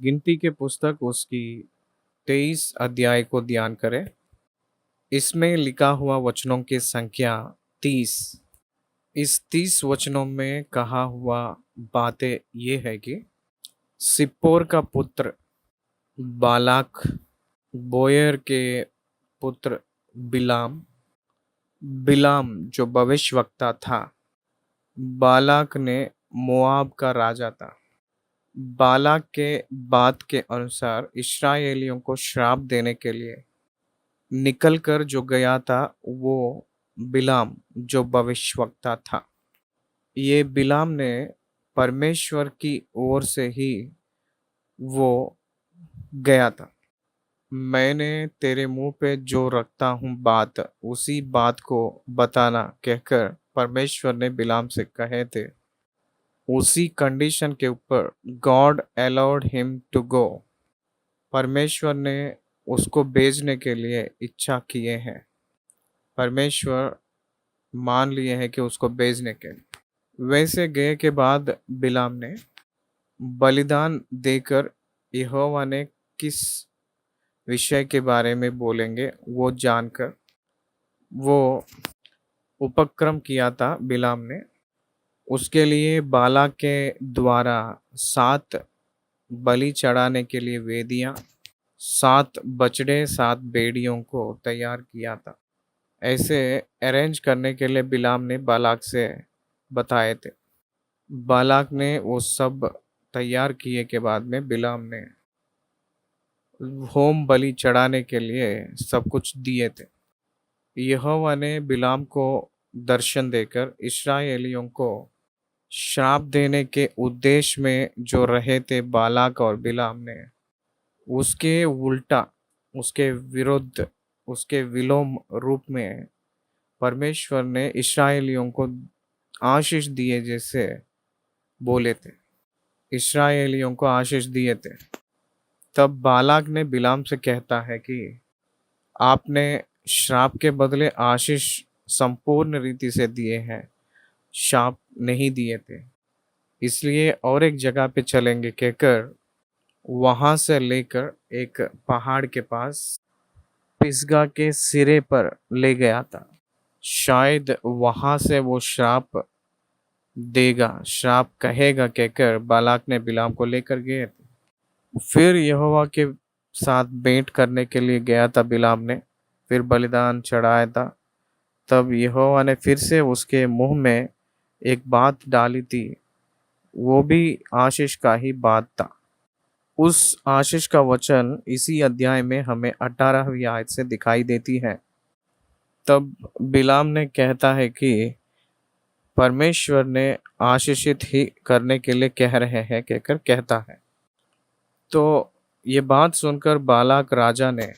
गिनती के पुस्तक उसकी 23 अध्याय को ध्यान करें। इसमें लिखा हुआ वचनों की संख्या 30। इस 30 वचनों में कहा हुआ बातें ये है कि सिप्पोर का पुत्र बालाक, बोयर के पुत्र बिलाम, बिलाम जो भविष्यवक्ता था, बालाक ने मोआब का राजा था। बालाक के बात के अनुसार इस्राएलियों को श्राप देने के लिए निकलकर जो गया था वो बिलाम जो भविष्यवक्ता था। ये बिलाम ने परमेश्वर की ओर से ही वो गया था। मैंने तेरे मुंह पे जो रखता हूँ बात, उसी बात को बताना कहकर परमेश्वर ने बिलाम से कहे थे। उसी कंडीशन के ऊपर God allowed him to go. परमेश्वर ने उसको भेजने के लिए इच्छा किए हैं। परमेश्वर मान लिए हैं कि उसको भेजने के लिए। वैसे गए के बाद बिलाम ने बलिदान देकर यहोवा ने किस विषय के बारे में बोलेंगे वो जानकर वो उपक्रम किया था बिलाम ने। उसके लिए बाला के द्वारा 7 बलि चढ़ाने के लिए वेदियां, 7 बछड़े 7 भेड़ियों को तैयार किया था। ऐसे अरेंज करने के लिए बिलाम ने बालाक से बताए थे। बालाक ने वो सब तैयार किए के बाद में बिलाम ने होम बलि चढ़ाने के लिए सब कुछ दिए थे। यहोवा ने बिलाम को दर्शन देकर इस्राएलियों को श्राप देने के उद्देश्य में जो रहे थे बालाक और बिलाम ने, उसके उल्टा, उसके विरुद्ध, उसके विलोम रूप में परमेश्वर ने इस्राएलियों को आशीष दिए जैसे बोले थे, इस्राएलियों को आशीष दिए थे। तब बालाक ने बिलाम से कहता है कि आपने श्राप के बदले आशीष संपूर्ण रीति से दिए हैं, शाप नहीं दिए थे। इसलिए और एक जगह पे चलेंगे कहकर वहां से लेकर एक पहाड़ के पास पिसगा के सिरे पर ले गया था। शायद वहां से वो श्राप देगा, श्राप कहेगा कहकर बालाक ने बिलाम को लेकर गए थे। फिर यहोवा के साथ भेंट करने के लिए गया था बिलाम ने, फिर बलिदान चढ़ाया था। तब यहोवा ने फिर से उसके मुंह में एक बात डाली थी, वो भी आशीष का ही बात था। उस आशीष का वचन इसी अध्याय में हमें 18वीं आयत से दिखाई देती है। तब बिलाम ने कहता है कि परमेश्वर ने आशीषित ही करने के लिए कह रहे हैं कहकर कहता है। तो ये बात सुनकर बालाक राजा ने,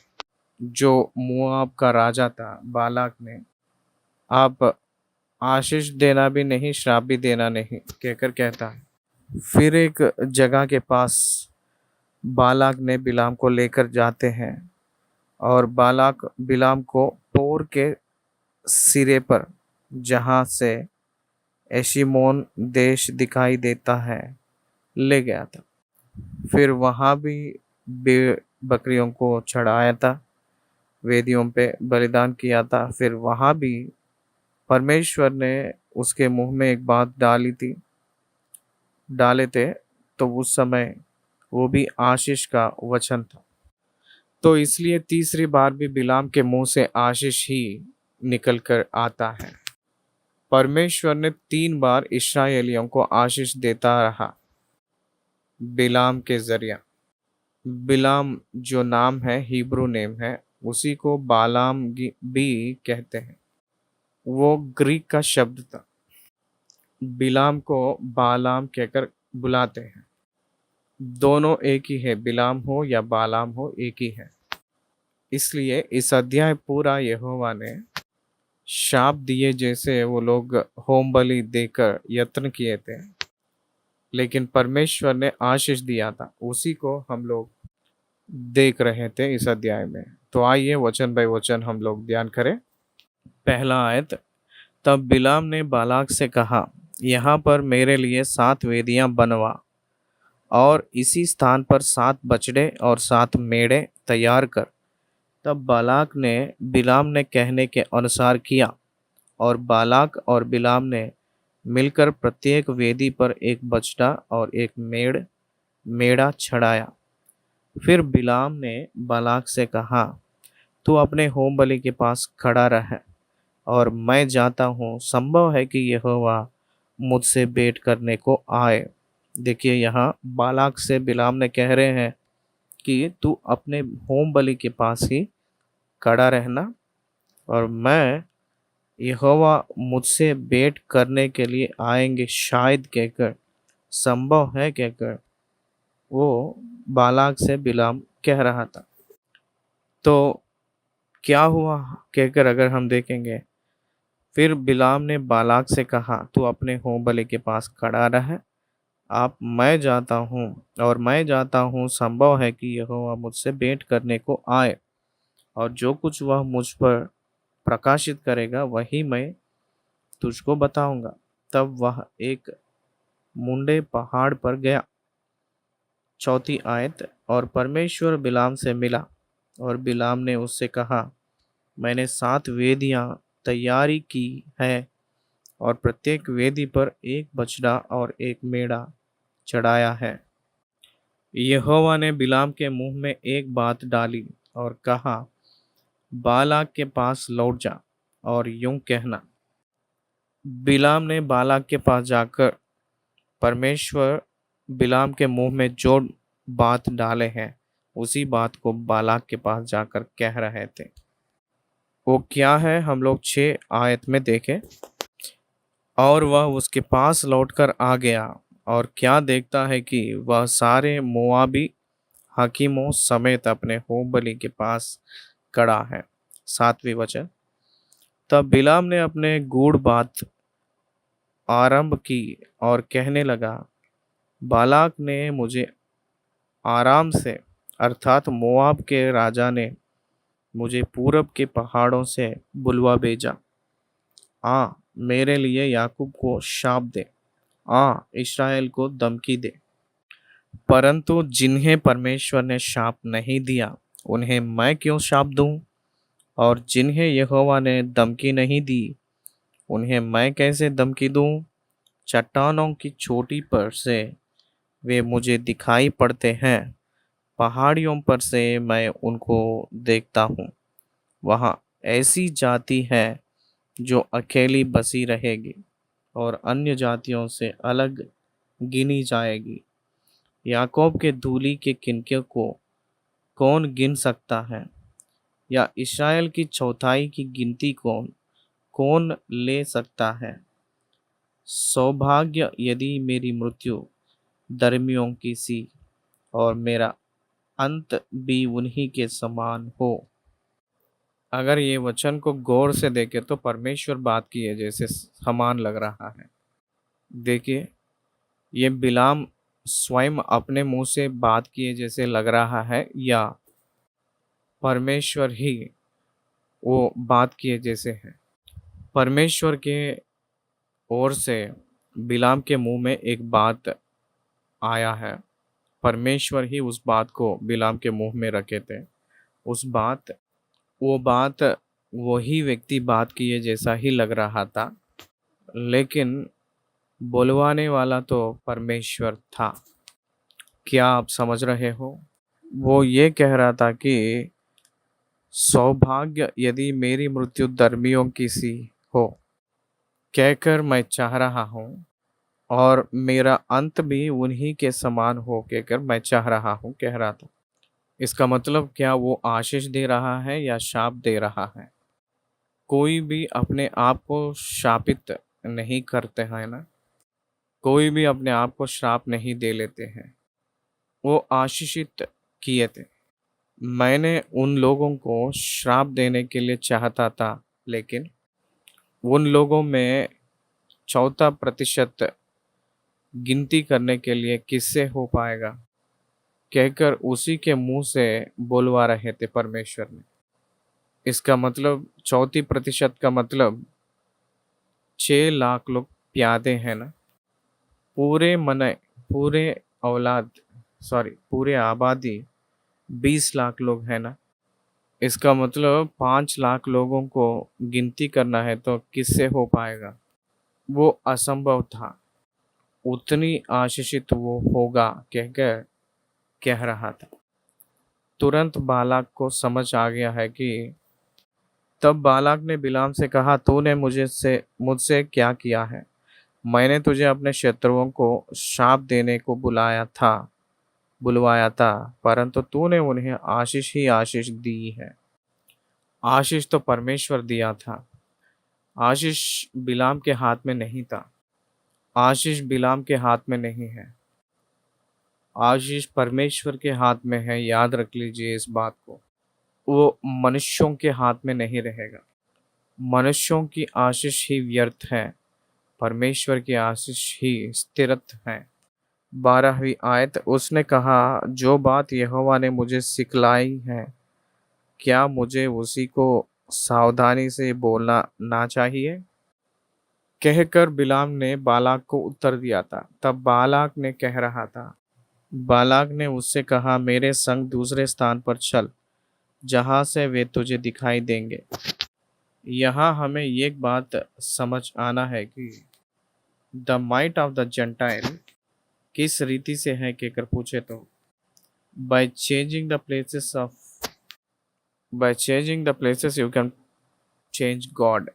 जो मोआब का राजा था, बालाक ने आप आशीष देना भी नहीं, श्राप भी देना नहीं कहकर कहता है। फिर एक जगह के पास बालाक ने बिलाम को लेकर जाते हैं और बालाक बिलाम को पोर के सिरे पर, जहाँ से एशिमोन देश दिखाई देता है, ले गया था। फिर वहाँ भी बकरियों को चढ़ाया था, वेदियों पे बलिदान किया था। फिर वहाँ भी परमेश्वर ने उसके मुंह में एक बात डाले थे, तो उस समय वो भी आशीष का वचन था। तो इसलिए तीसरी बार भी बिलाम के मुंह से आशीष ही निकल कर आता है। परमेश्वर ने 3 बार इस्राएलियों को आशीष देता रहा बिलाम के जरिया। बिलाम जो नाम है, हिब्रू नेम है, उसी को बालाम भी कहते हैं। वो ग्रीक का शब्द था। बिलाम को बालाम कहकर बुलाते हैं। दोनों एक ही है, बिलाम हो या बालाम हो, एक ही है। इसलिए इस अध्याय पूरा यहोवा ने शाप दिए जैसे वो लोग होम बलि देकर यत्न किए थे, लेकिन परमेश्वर ने आशीष दिया था, उसी को हम लोग देख रहे थे इस अध्याय में। तो आइए वचन बाय वचन हम लोग ध्यान करें। पहला आयत, तब बिलाम ने बालाक से कहा, यहाँ पर मेरे लिए 7 वेदियां बनवा और इसी स्थान पर 7 बछड़े और 7 मेढ़े तैयार कर। तब बालाक ने बिलाम ने कहने के अनुसार किया, और बालाक और बिलाम ने मिलकर प्रत्येक वेदी पर एक बछड़ा और एक मेढ़ा चढ़ाया। फिर बिलाम ने बालाक से कहा, तू अपने होमबलि के पास खड़ा रह, और मैं जाता हूँ, संभव है कि यहोवा मुझसे भेंट करने को आए। देखिए, यहाँ बालाक से बिलाम ने कह रहे हैं कि तू अपने होम बलि के पास ही खड़ा रहना, और मैं यहोवा मुझसे भेंट करने के लिए आएंगे शायद कहकर, संभव है कहकर वो बालाक से बिलाम कह रहा था। तो क्या हुआ कहकर अगर हम देखेंगे, फिर बिलाम ने बालाक से कहा, तू अपने होमबलि के पास खड़ा रह, आप मैं जाता हूँ, संभव है कि यहोवा मुझसे भेंट करने को आए, और जो कुछ वह मुझ पर प्रकाशित करेगा वही मैं तुझको बताऊंगा। तब वह एक मुंडे पहाड़ पर गया। चौथी आयत, और परमेश्वर बिलाम से मिला, और बिलाम ने उससे कहा, मैंने 7 वेदियां तैयारी की है, और प्रत्येक वेदी पर एक बछड़ा और एक मेढ़ा चढ़ाया है। यहोवा ने बिलाम के मुंह में एक बात डाली और कहा, बालाक के पास लौट जा और यूं कहना। बिलाम ने बालाक के पास जाकर परमेश्वर बिलाम के मुंह में जो बात डाले हैं उसी बात को बालाक के पास जाकर कह रहे थे। वो क्या है, हम लोग 6 आयत में देखें। और वह उसके पास लौटकर आ गया, और क्या देखता है कि वह सारे मोआबी हकीमों समेत अपने होमबलि के पास खड़ा है। 7वीं वचन, तब बिलाम ने अपने गूढ़ बात आरंभ की और कहने लगा, बालाक ने मुझे आराम से अर्थात मोआब के राजा ने मुझे पूरब के पहाड़ों से बुलवा भेजा। आ, मेरे लिए याकूब को शाप दे, आ, इस्राएल को धमकी दे। परंतु जिन्हें परमेश्वर ने शाप नहीं दिया उन्हें मैं क्यों शाप दूं, और जिन्हें यहोवा ने धमकी नहीं दी उन्हें मैं कैसे धमकी दूं। चट्टानों की चोटी पर से वे मुझे दिखाई पड़ते हैं, पहाड़ियों पर से मैं उनको देखता हूँ। वहाँ ऐसी जाति है जो अकेली बसी रहेगी और अन्य जातियों से अलग गिनी जाएगी। याकूब के धूली के किनके को कौन गिन सकता है, या इस्राएल की चौथाई की गिनती कौन कौन ले सकता है। सौभाग्य यदि मेरी मृत्यु धर्मियों की सी, और मेरा अंत भी उन्हीं के समान हो। अगर ये वचन को गौर से देखें तो परमेश्वर बात की है जैसे समान लग रहा है। देखिए, ये बिलाम स्वयं अपने मुंह से बात किए जैसे लग रहा है, या परमेश्वर ही वो बात किए जैसे है। परमेश्वर के ओर से बिलाम के मुंह में एक बात आया है। परमेश्वर ही उस बात को बिलाम के मुंह में रखे थे। वो बात वही व्यक्ति बात किए जैसा ही लग रहा था, लेकिन बुलवाने वाला तो परमेश्वर था। क्या आप समझ रहे हो? वो ये कह रहा था कि सौभाग्य यदि मेरी मृत्यु धर्मियों की सी हो कहकर मैं चाह रहा हूँ, और मेरा अंत भी उन्हीं के समान हो कहकर मैं चाह रहा हूँ कह रहा था। इसका मतलब क्या वो आशीष दे रहा है या शाप दे रहा है? कोई भी अपने आप को शापित नहीं करते हैं ना, कोई भी अपने आप को श्राप नहीं दे लेते हैं। वो आशीषित किए थे। मैंने उन लोगों को श्राप देने के लिए चाहता था, लेकिन उन लोगों में 4% गिनती करने के लिए किससे हो पाएगा कहकर उसी के मुंह से बोलवा रहे थे परमेश्वर ने। इसका मतलब 34% का मतलब 6 लाख लोग प्यादे हैं ना, पूरे मन पूरे औलाद पूरे आबादी 20 लाख लोग हैं ना। इसका मतलब 5 लाख लोगों को गिनती करना है तो किससे हो पाएगा? वो असंभव था। उतनी आशीषित वो होगा कहकर कह रहा था। तुरंत बालाक को समझ आ गया है कि तब बालाक ने बिलाम से कहा, तूने मुझसे क्या किया है? मैंने तुझे अपने शत्रुओं को शाप देने को बुलवाया था, परंतु तूने उन्हें आशीष ही आशीष दी है। आशीष तो परमेश्वर दिया था। आशीष बिलाम के हाथ में नहीं था। आशीष बिलाम के हाथ में नहीं है। आशीष परमेश्वर के हाथ में है। याद रख लीजिए इस बात को। वो मनुष्यों के हाथ में नहीं रहेगा। मनुष्यों की आशीष ही व्यर्थ है, परमेश्वर की आशीष ही स्थिरत है। 12वीं आयत, उसने कहा, जो बात यहोवा ने मुझे सिखलाई है, क्या मुझे उसी को सावधानी से बोलना ना चाहिए? कहकर बिलाम ने बालाक को उत्तर दिया था। तब बालाक ने कह रहा था, बालाक ने उससे कहा, मेरे संग दूसरे स्थान पर चल, जहां से वे तुझे दिखाई देंगे। यहाँ हमें एक बात समझ आना है कि the might of the gentile किस रीति से है कहकर पूछे तो by changing the places you can change God.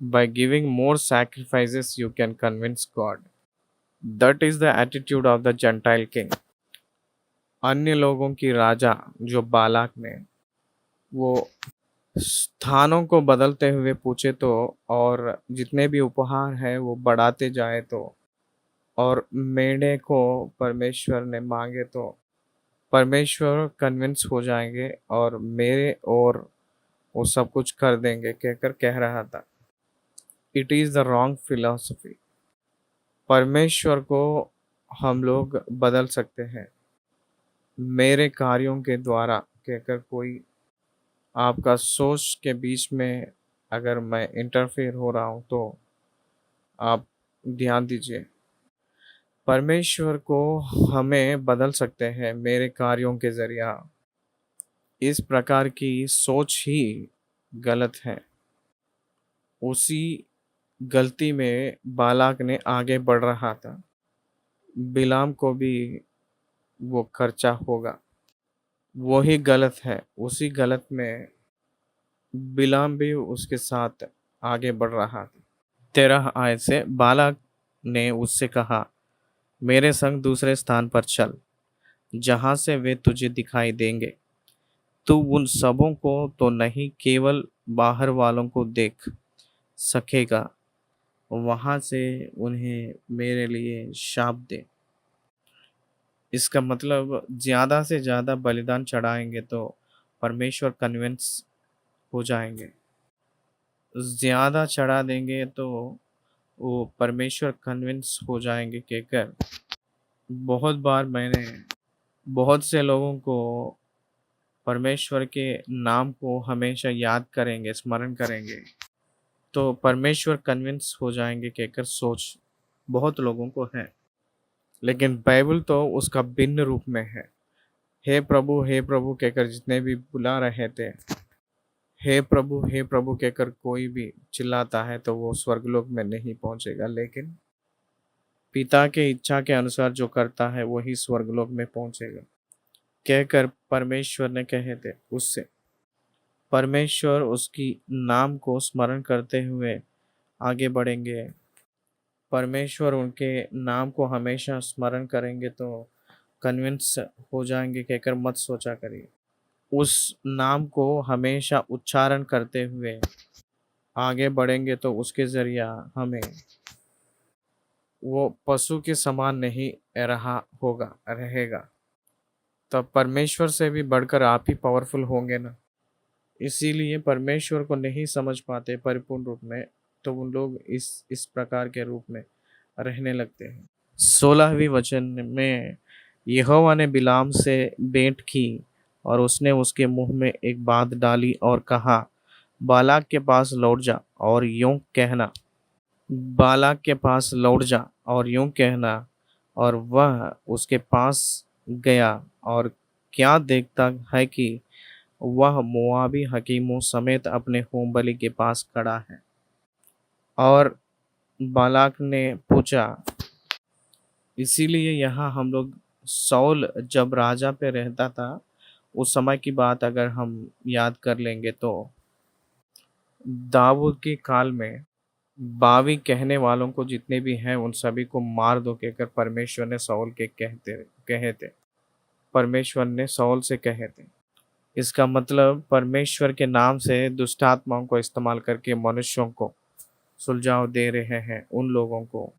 By giving more sacrifices you can convince God. That is the attitude of the gentile king. अन्य लोगों की राजा जो बालाक ने वो स्थानों को बदलते हुए पूछे तो, और जितने भी उपहार है वो बढ़ाते जाए तो, और मेढ़े को परमेश्वर ने मांगे तो परमेश्वर कन्विंस हो जाएंगे और मेरे और वो सब कुछ कर देंगे कहकर कह रहा था। It is the wrong philosophy. परमेश्वर को हम लोग बदल सकते हैं मेरे कार्यों के द्वारा कहकर। कोई आपका सोच के बीच में अगर मैं इंटरफेयर हो रहा हूँ तो आप ध्यान दीजिए। परमेश्वर को हमें बदल सकते हैं मेरे कार्यों के जरिया। इस प्रकार की सोच ही गलत है। उसी गलती में बालाक ने आगे बढ़ रहा था। बिलाम को भी वो खर्चा होगा। वही गलत है। उसी गलत में बिलाम भी उसके साथ आगे बढ़ रहा था। 13 आयत से, बालाक ने उससे कहा, मेरे संग दूसरे स्थान पर चल, जहां से वे तुझे दिखाई देंगे। तू उन सबों को तो नहीं, केवल बाहर वालों को देख सकेगा। वहां से उन्हें मेरे लिए शाप दे। इसका मतलब ज्यादा से ज्यादा बलिदान चढ़ाएंगे तो परमेश्वर कन्विंस हो जाएंगे। ज्यादा चढ़ा देंगे तो वो परमेश्वर कन्विंस हो जाएंगे कहकर बहुत बार मैंने बहुत से लोगों को परमेश्वर के नाम को हमेशा याद करेंगे, स्मरण करेंगे तो परमेश्वर कन्विंस हो जाएंगे कहकर सोच बहुत लोगों को है। लेकिन बाइबल तो उसका भिन्न रूप में है। हे प्रभु कहकर जितने भी बुला रहे थे, हे प्रभु कहकर कोई भी चिल्लाता है तो वो स्वर्गलोक में नहीं पहुंचेगा, लेकिन पिता के इच्छा के अनुसार जो करता है वही स्वर्गलोक में पहुंचेगा कहकर परमेश्वर ने कहे थे उससे। परमेश्वर उसकी नाम को स्मरण करते हुए आगे बढ़ेंगे। परमेश्वर उनके नाम को हमेशा स्मरण करेंगे तो कन्विंस हो जाएंगे कहकर मत सोचा करिए। उस नाम को हमेशा उच्चारण करते हुए आगे बढ़ेंगे तो उसके जरिया हमें वो पशु के समान नहीं रहेगा। तब परमेश्वर से भी बढ़कर आप ही पावरफुल होंगे ना। इसीलिए परमेश्वर को नहीं समझ पाते परिपूर्ण रूप में तो उन लोग इस प्रकार के रूप में रहने लगते हैं। 16वीं वचन में यहोवा ने बिलाम से भेंट की और उसने उसके मुंह में एक बात डाली और कहा, बालाक के पास लौट जा और यूं कहना, बालाक के पास लौट जा और यूं कहना, और वह उसके पास गया और क्या देखता है कि वह मोआबी हकीमों समेत अपने होमबलि के पास खड़ा है। और बालाक ने पूछा, इसीलिए यहाँ हम लोग सौल जब राजा पे रहता था उस समय की बात अगर हम याद कर लेंगे तो दाऊद के काल में बावी कहने वालों को जितने भी हैं उन सभी को मार दो कहकर परमेश्वर ने सौल के कहे थे। परमेश्वर ने सौल से कहे थे। इसका मतलब परमेश्वर के नाम से दुष्ट आत्माओं को इस्तेमाल करके मनुष्यों को सुलझाव दे रहे हैं, उन लोगों को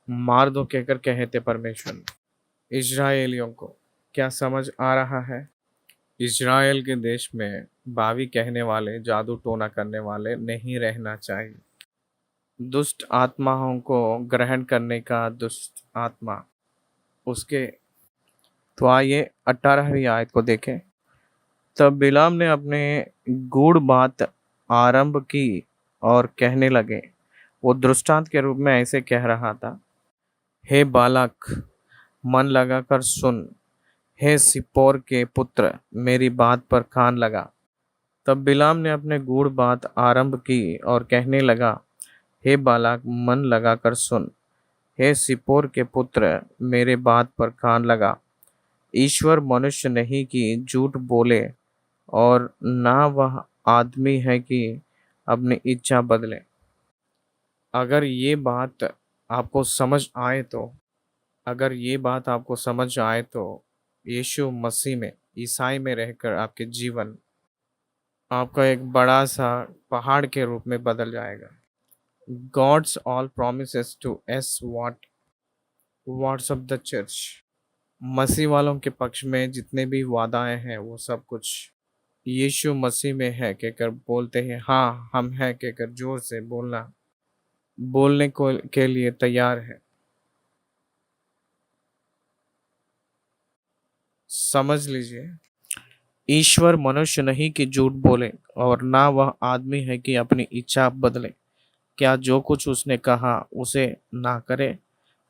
मार दो कहकर कहे थे परमेश्वर ने। इजराइलियों को क्या समझ आ रहा है? इजराइल के देश में बावी कहने वाले, जादू टोना करने वाले नहीं रहना चाहिए। दुष्ट आत्माओं को ग्रहण करने का दुष्ट आत्मा उसके। तो आइए 18वीं आयत को देखें। तब बिलाम ने अपने गूढ़ बात आरंभ की और कहने लगे, वो दृष्टांत के रूप में ऐसे कह रहा था, हे बालक, मन लगाकर सुन, हे सिप्पोर के पुत्र, मेरी बात पर कान लगा। तब बिलाम ने अपने गूढ़ बात आरंभ की और कहने लगा, हे बालक, मन लगाकर सुन, हे सिप्पोर के पुत्र, मेरे बात पर कान लगा। ईश्वर मनुष्य नहीं कि झूठ बोले, और ना वह आदमी है कि अपनी इच्छा बदले। अगर ये बात आपको समझ आए तो अगर ये बात आपको समझ आए तो यीशु मसीह में, ईसाई में रहकर आपके जीवन आपका एक बड़ा सा पहाड़ के रूप में बदल जाएगा। God's all promises to us what's of the church। मसीह वालों के पक्ष में जितने भी वादाएं हैं वो सब कुछ यीशु मसीह में है कहकर बोलते हैं। हाँ, हम हैं कहकर जोर से बोलने को के लिए तैयार है। समझ लीजिए, ईश्वर मनुष्य नहीं कि झूठ बोले, और ना वह आदमी है कि अपनी इच्छा बदले। क्या जो कुछ उसने कहा उसे ना करे?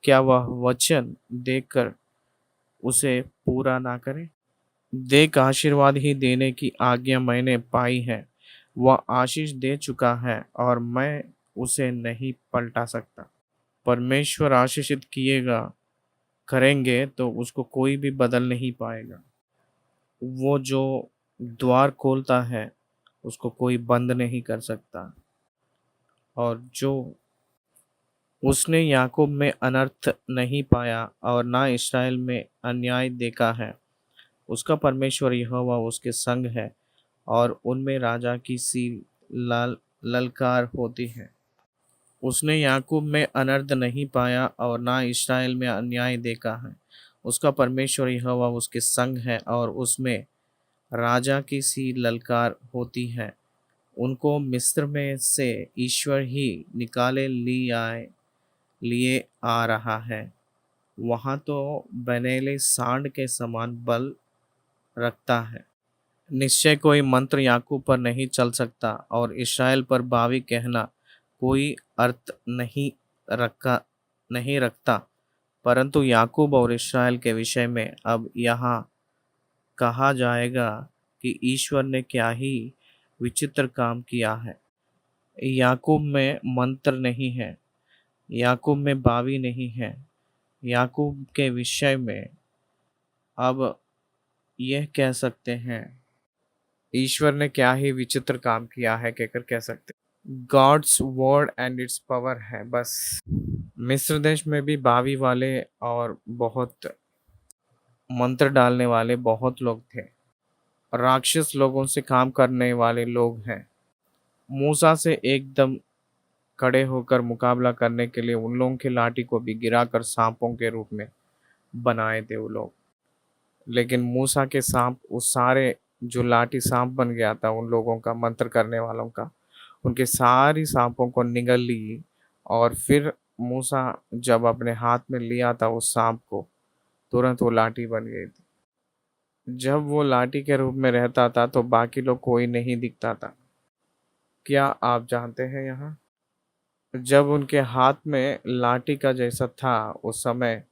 क्या वह वचन देकर उसे पूरा ना करे? देख, आशीर्वाद ही देने की आज्ञा मैंने पाई है। वह आशीष दे चुका है और मैं उसे नहीं पलटा सकता। परमेश्वर आशीषित किएगा करेंगे तो उसको कोई भी बदल नहीं पाएगा। वो जो द्वार खोलता है उसको कोई बंद नहीं कर सकता। और जो उसने याकूब में अनर्थ नहीं पाया और ना इस्राएल में अन्याय देखा है, उसका परमेश्वर यहोवा उसके संग है और उनमें राजा की सी ललकार होती है। उसने याकूब में अनर्थ नहीं पाया और ना इस्राएल में अन्याय देखा है, उसका परमेश्वर यहोवा उसके संग है और उसमें राजा की सी ललकार होती है। उनको मिस्र में से ईश्वर ही निकाले लिए आ रहा है। वहाँ तो बनेले सांड के समान बल रखता है। निश्चय कोई मंत्र याकूब पर नहीं चल सकता और इस्राएल पर बावी कहना कोई अर्थ नहीं रखता। परंतु याकूब और इस्राएल के विषय में अब यहाँ कहा जाएगा कि ईश्वर ने क्या ही विचित्र काम किया है। याकूब में मंत्र नहीं है, याकूब में बावी नहीं है। याकूब के विषय में अब यह कह सकते हैं, ईश्वर ने क्या ही विचित्र काम किया है कहकर कह सकते। God's word and it's power है बस। मिस्र देश में भी बावी वाले और बहुत मंत्र डालने वाले बहुत लोग थे। राक्षस लोगों से काम करने वाले लोग हैं। मूसा से एकदम खड़े होकर मुकाबला करने के लिए उन लोगों की लाठी को भी गिराकर सांपों के रूप में बनाए थे वो लोग। लेकिन मूसा के सांप, उस सारे जो लाठी सांप बन गया था उन लोगों का, मंत्र करने वालों का, उनके सारी सांपों को निगल ली। और फिर मूसा जब अपने हाथ में लिया था उस सांप को, तुरंत वो लाठी बन गई थी। जब वो लाठी के रूप में रहता था तो बाकी लोग कोई नहीं दिखता था। क्या आप जानते हैं यहाँ जब उनके हाथ में लाठी का जैसा था उस समय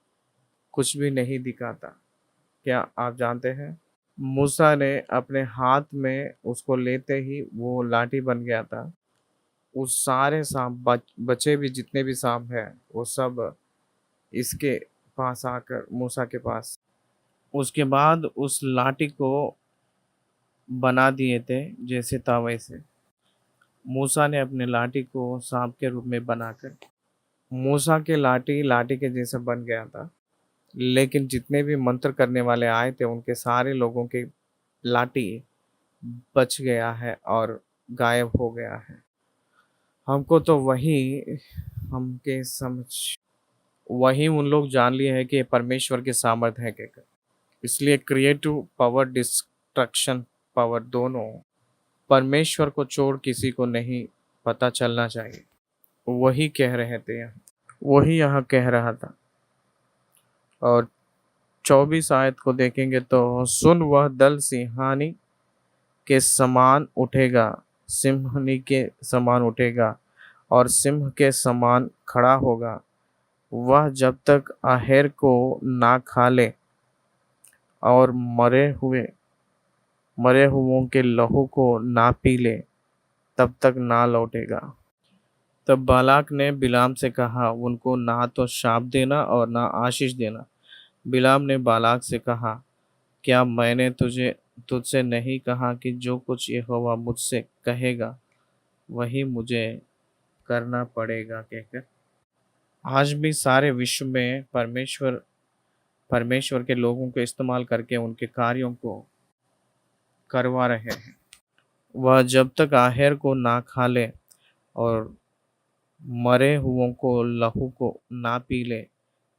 कुछ भी नहीं दिखाता। क्या आप जानते हैं? मूसा ने अपने हाथ में उसको लेते ही वो लाठी बन गया था। उस सारे सांप बचे भी जितने भी सांप हैं वो सब इसके पास आकर मूसा के पास उसके बाद उस लाठी को बना दिए थे जैसे था वैसे। मूसा ने अपने लाठी को सांप के रूप में बनाकर मूसा के लाठी लाठी के जैसा बन गया था। लेकिन जितने भी मंत्र करने वाले आए थे उनके सारे लोगों के लाठी बच गया है और गायब हो गया है। हमको तो हमके समझ वही उन लोग जान लिए हैं कि ये परमेश्वर के सामर्थ है कहकर। इसलिए क्रिएटिव पावर डिस्ट्रक्शन पावर दोनों परमेश्वर को छोड़ किसी को नहीं पता चलना चाहिए। वही कह रहे थे यहाँ वही यहाँ कह रहा था। और 24 आयत को देखेंगे तो सुन वह दल सिंहानी के समान उठेगा सिंहनी के समान उठेगा और सिंह के समान खड़ा होगा। वह जब तक आहेर को ना खा ले और मरे हुओं के लहू को ना पी ले तब तक ना लौटेगा। तब बालाक ने बिलाम से कहा, उनको ना तो शाप देना और ना आशीष देना। बिलाम ने बालाक से कहा, क्या मैंने तुझसे नहीं कहा कि जो कुछ यहोवा मुझसे कहेगा वही मुझे करना पड़ेगा कहकर। आज भी सारे विश्व में परमेश्वर के लोगों को इस्तेमाल करके उनके कार्यों को करवा रहे हैं। वह जब तक आहेर को ना खा ले और मरे हुओं को लहू को ना पी ले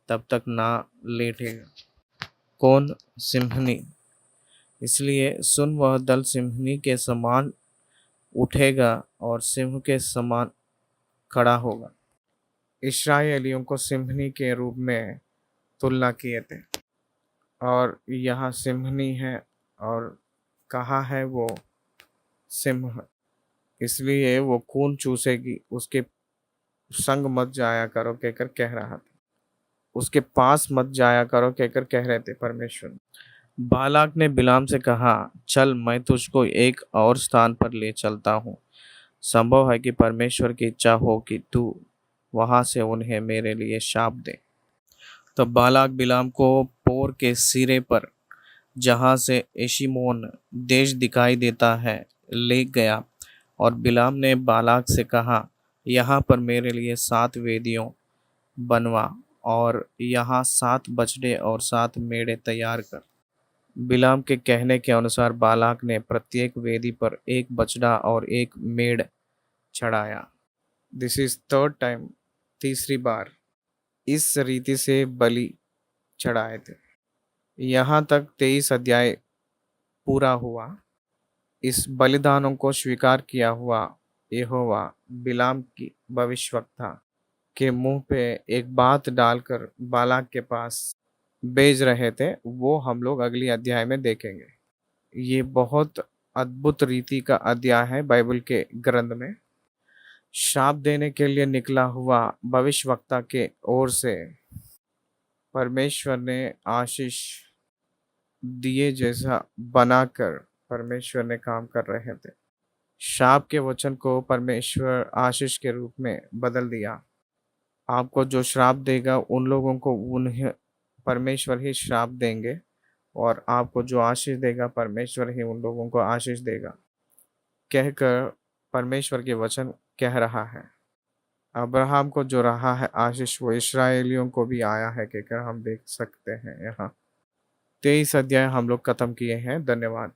तब तक ना लेटेगा। कौन? सिंहनी। इसलिए सुन वह दल सिंहनी के समान उठेगा और सिंह के समान खड़ा होगा। इस्राएलियों को सिंहनी के रूप में तुलना किए थे और यहाँ सिंहनी है और कहा है वो सिंह। इसलिए वो खून चूसेगी, उसके संग मत जाया करो कहकर कह रहा था। उसके पास मत जाया करो कहकर कह रहे थे परमेश्वर। बालाक ने बिलाम से कहा, चल मैं तुझको एक और स्थान पर ले चलता हूँ। संभव है कि परमेश्वर की इच्छा हो कि तू वहां से उन्हें मेरे लिए शाप दे। तब बालाक बिलाम को पोर के सिरे पर जहां से एशिमोन देश दिखाई देता है ले गया और बिलाम ने बालाक से कहा, यहाँ पर मेरे लिए 7 वेदियों बनवा और यहाँ 7 बछड़े और 7 मेढ़े तैयार कर। बिलाम के कहने के अनुसार बालाक ने प्रत्येक वेदी पर एक बछड़ा और एक मेढ़ चढ़ाया। दिस इज थर्ड टाइम, तीसरी बार इस रीति से बलि चढ़ाए थे। यहाँ तक 23 अध्याय पूरा हुआ। इस बलिदानों को स्वीकार किया हुआ यहोवा बिलाम की भविष्यवक्ता के मुंह पे एक बात डालकर बालाक के पास भेज रहे थे, वो हम लोग अगली अध्याय में देखेंगे। ये बहुत अद्भुत रीति का अध्याय है बाइबल के ग्रंथ में। शाप देने के लिए निकला हुआ भविष्यवक्ता के ओर से परमेश्वर ने आशीष दिए जैसा बनाकर परमेश्वर ने काम कर रहे थे। शाप के वचन को परमेश्वर आशीष के रूप में बदल दिया। आपको जो श्राप देगा उन लोगों को उन्हें परमेश्वर ही श्राप देंगे और आपको जो आशीष देगा परमेश्वर ही उन लोगों को आशीष देगा कहकर परमेश्वर के वचन कह रहा है। अब्राहम को जो रहा है आशीष वो इस्राएलियों को भी आया है कहकर हम देख सकते हैं। यहाँ 23 अध्याय हम लोग खत्म किए हैं। धन्यवाद।